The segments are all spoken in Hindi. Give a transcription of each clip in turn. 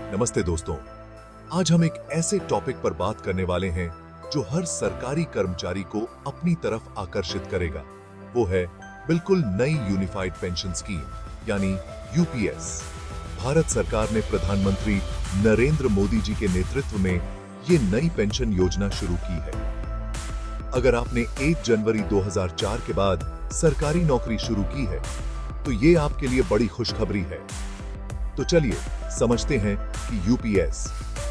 नमस्ते दोस्तों, आज हम एक ऐसे टॉपिक पर बात करने वाले हैं जो हर सरकारी कर्मचारी को अपनी तरफ आकर्षित करेगा। वो है बिल्कुल नई यूनिफाइड पेंशन स्कीम यानी यूपीएस। भारत सरकार ने प्रधानमंत्री नरेंद्र मोदी जी के नेतृत्व में ये नई पेंशन योजना शुरू की है। अगर आपने 1 जनवरी 2004 के बाद सरकारी नौकरी शुरू की है तो ये आपके लिए बड़ी खुशखबरी है। तो चलिए समझते हैं कि यूपीएस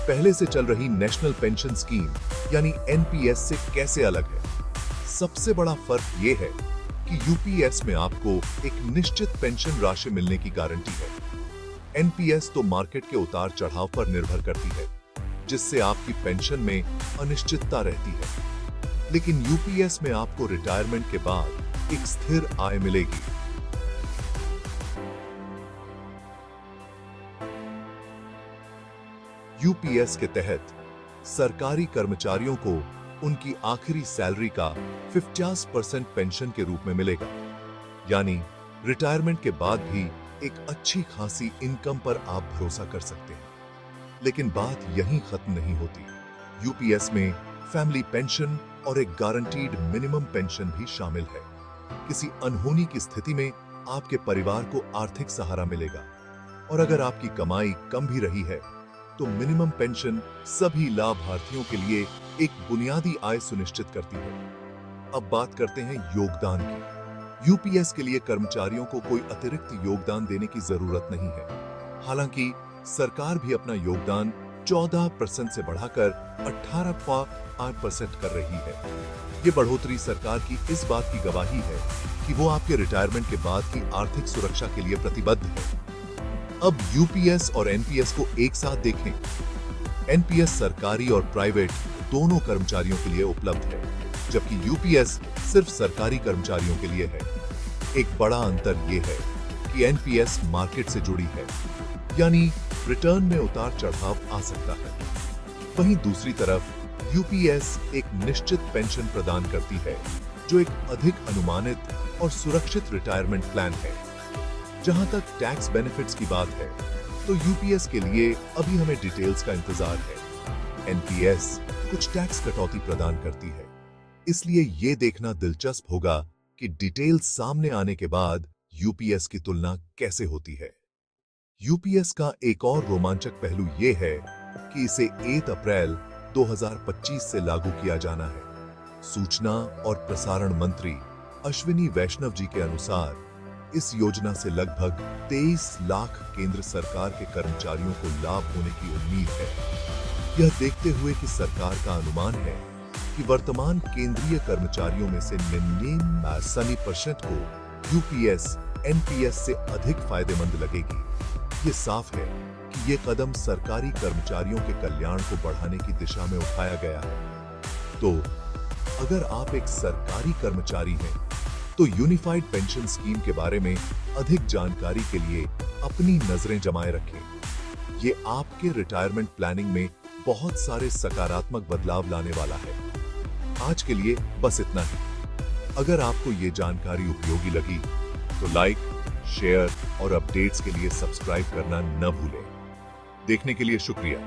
पहले से चल रही नेशनल पेंशन स्कीम यानी एनपीएस से कैसे अलग है। सबसे बड़ा फर्क ये है कि यूपीएस में आपको एक निश्चित पेंशन राशि मिलने की गारंटी है। एनपीएस तो मार्केट के उतार चढ़ाव पर निर्भर करती है, जिससे आपकी पेंशन में अनिश्चितता रहती है। लेकिन यूपीएस में आपको रिटायरमेंट के बाद एक स्थिर आय मिलेगी। यूपीएस के तहत सरकारी कर्मचारियों को उनकी आखिरी सैलरी का 50% पेंशन के रूप में मिलेगा, यानी रिटायरमेंट के बाद भी एक अच्छी खासी इनकम पर आप भरोसा कर सकते हैं। लेकिन बात यहीं खत्म नहीं होती। यूपीएस में फैमिली पेंशन और एक गारंटीड मिनिमम पेंशन भी शामिल है। किसी अनहोनी की स्थिति में आपके परिवार को आर्थिक सहारा मिलेगा, और अगर आपकी कमाई कम भी रही है तो मिनिमम पेंशन सभी लाभार्थियों के लिए एक बुनियादी आय सुनिश्चित करती है। अब बात करते हैं योगदान की। यूपीएस के लिए कर्मचारियों को कोई अतिरिक्त योगदान देने की जरूरत नहीं है। हालांकि सरकार भी अपना योगदान 14% से बढ़ाकर 18% कर रही है। ये बढ़ोतरी सरकार की इस बात की गवाही है कि वो आपके रिटायरमेंट के बाद की आर्थिक सुरक्षा के लिए प्रतिबद्ध है। अब यूपीएस और एनपीएस को एक साथ देखें। एनपीएस सरकारी और प्राइवेट दोनों कर्मचारियों के लिए उपलब्ध है, जबकि यूपीएस सिर्फ सरकारी कर्मचारियों के लिए है। एक बड़ा अंतर यह है कि एनपीएस मार्केट से जुड़ी है, यानी रिटर्न में उतार चढ़ाव आ सकता है। वहीं दूसरी तरफ यूपीएस एक निश्चित पेंशन प्रदान करती है, जो एक अधिक अनुमानित और सुरक्षित रिटायरमेंट प्लान है। जहां तक टैक्स बेनिफिट्स की बात है, तो यूपीएस के लिए अभी हमें डिटेल्स का इंतजार है। एनपीएस कुछ टैक्स कटौती प्रदान करती है, इसलिए यह देखना दिलचस्प होगा कि डिटेल्स सामने आने के बाद यूपीएस की तुलना कैसे होती है। यूपीएस का एक और रोमांचक पहलू यह है कि इसे 1 अप्रैल 2025 से लागू किया जाना है। सूचना और प्रसारण मंत्री अश्विनी वैष्णव जी के अनुसार इस योजना से लगभग 23 लाख केंद्र सरकार के कर्मचारियों को लाभ होने की उम्मीद है। यह देखते हुए कि सरकार का अनुमान है कि वर्तमान केंद्रीय कर्मचारियों में से 99% को यूपीएस एनपीएस से अधिक फायदेमंद लगेगी। ये साफ है कि ये कदम सरकारी कर्मचारियों के कल्याण को बढ़ाने की दिशा में उठाया गया है। तो अगर आप एक सरकारी कर्मचारी हैं तो यूनिफाइड पेंशन स्कीम के बारे में अधिक जानकारी के लिए अपनी नजरें जमाए रखें। ये आपके रिटायरमेंट प्लानिंग में बहुत सारे सकारात्मक बदलाव लाने वाला है। आज के लिए बस इतना ही। अगर आपको ये जानकारी उपयोगी लगी तो लाइक, शेयर और अपडेट्स के लिए सब्सक्राइब करना न भूलें। देखने के लिए शुक्रिया।